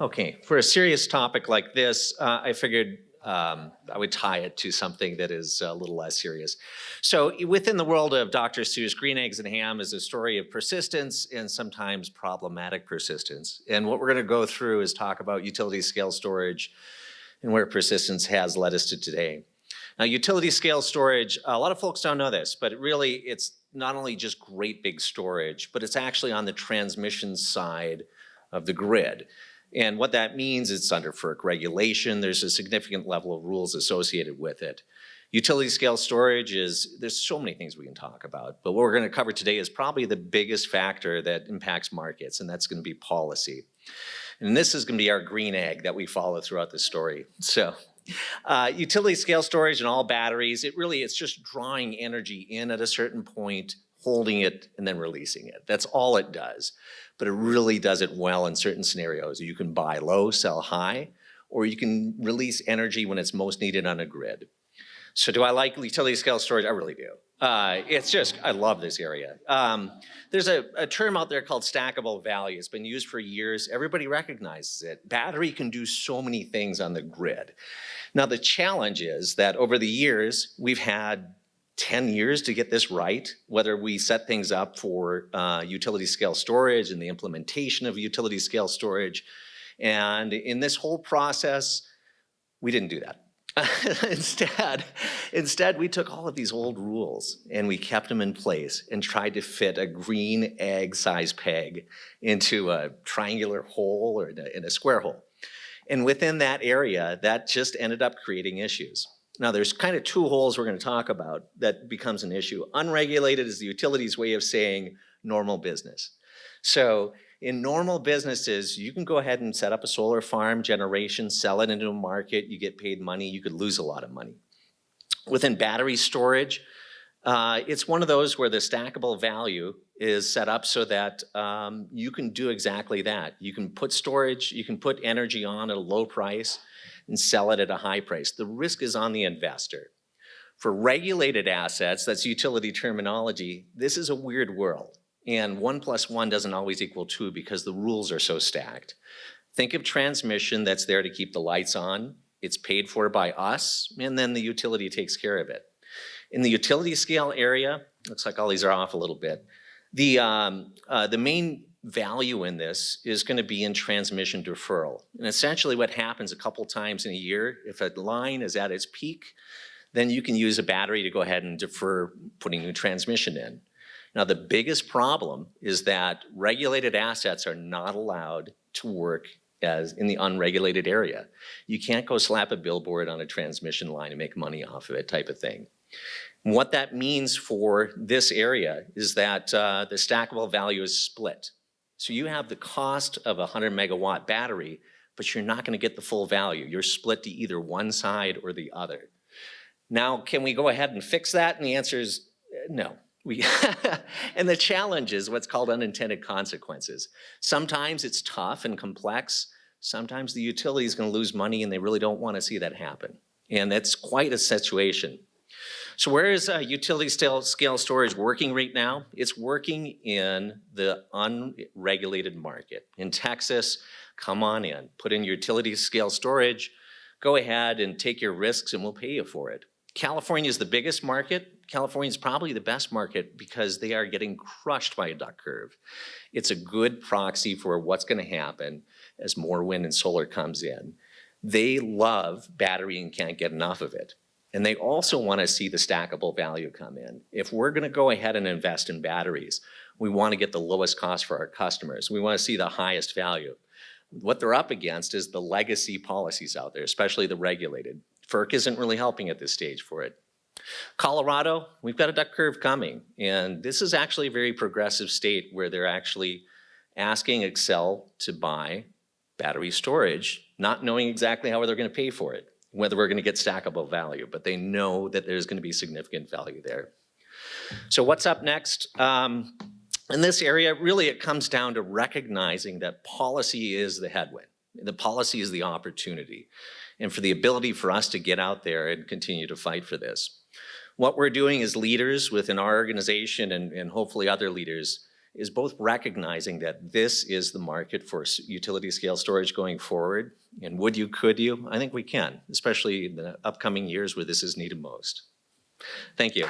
Okay, for a serious topic like this, I figured I would tie it to something that is a little less serious. So within the world of Dr. Seuss, Green Eggs and Ham is a story of persistence and sometimes problematic persistence. And what we're going to go through is talk about utility scale storage and where persistence has led us to today. Now, utility scale storage, a lot of folks don't know this, but really it's not only just great big storage, but it's actually on the transmission side of the grid. And what that means, it's under FERC regulation. There's a significant level of rules associated with it. Utility scale storage there's so many things we can talk about, but what we're going to cover today is probably the biggest factor that impacts markets, and that's going to be policy. And this is going to be our green egg that we follow throughout the story. So utility scale storage and all batteries, it's just drawing energy in at a certain point, holding it, and then releasing it. That's all it does. But it really does it well in certain scenarios. You can buy low, sell high, or you can release energy when it's most needed on a grid. So do I like utility scale storage? I really do. I love this area. There's a term out there called stackable value. It's been used for years. Everybody recognizes it. Battery can do so many things on the grid. Now the challenge is that over the years, we've had 10 years to get this right, whether we set things up for utility scale storage and the implementation of utility scale storage. And in this whole process, we didn't do that. Instead, we took all of these old rules and we kept them in place and tried to fit a green egg size peg into a triangular hole or in a square hole. And within that area, that just ended up creating issues. Now, there's kind of two holes we're going to talk about that becomes an issue. Unregulated is the utility's way of saying normal business. So in normal businesses, you can go ahead and set up a solar farm, generation, sell it into a market, you get paid money, you could lose a lot of money. Within battery storage, it's one of those where the stackable value is set up so that you can do exactly that. You can put storage, you can put energy on at a low price, and sell it at a high price. The risk is on the investor. For regulated assets, that's utility terminology, this is a weird world. And 1 + 1 doesn't always equal 2 because the rules are so stacked. Think of transmission that's there to keep the lights on. It's paid for by us, and then the utility takes care of it. In the utility scale area, looks like all these are off a little bit. The main value in this is going to be in transmission deferral. And essentially what happens a couple times in a year, if a line is at its peak, then you can use a battery to go ahead and defer putting new transmission in. Now the biggest problem is that regulated assets are not allowed to work as in the unregulated area. You can't go slap a billboard on a transmission line and make money off of it type of thing. And what that means for this area is that the stackable value is split. So you have the cost of a 100 megawatt battery, but you're not going to get the full value. You're split to either one side or the other. Now, can we go ahead and fix that? And the answer is no. And the challenge is what's called unintended consequences. Sometimes it's tough and complex. Sometimes the utility is going to lose money and they really don't want to see that happen. And that's quite a situation. So where is utility scale storage working right now? It's working in the unregulated market. In Texas, come on in, put in utility scale storage, go ahead and take your risks and we'll pay you for it. California is the biggest market. California is probably the best market because they are getting crushed by a duck curve. It's a good proxy for what's going to happen as more wind and solar comes in. They love battery and can't get enough of it. And they also want to see the stackable value come in. If we're going to go ahead and invest in batteries, we want to get the lowest cost for our customers. We want to see the highest value. What they're up against is the legacy policies out there, especially the regulated. FERC isn't really helping at this stage for it. Colorado, we've got a duck curve coming, and this is actually a very progressive state where they're actually asking Xcel to buy battery storage, not knowing exactly how they're going to pay for it, whether we're going to get stackable value, but they know that there's going to be significant value there. So what's up next? In this area, really it comes down to recognizing that policy is the headwind. The policy is the opportunity, and for the ability for us to get out there and continue to fight for this. What we're doing as leaders within our organization and hopefully other leaders is both recognizing that this is the market for utility scale storage going forward, and would you, could you? I think we can, especially in the upcoming years where this is needed most. Thank you.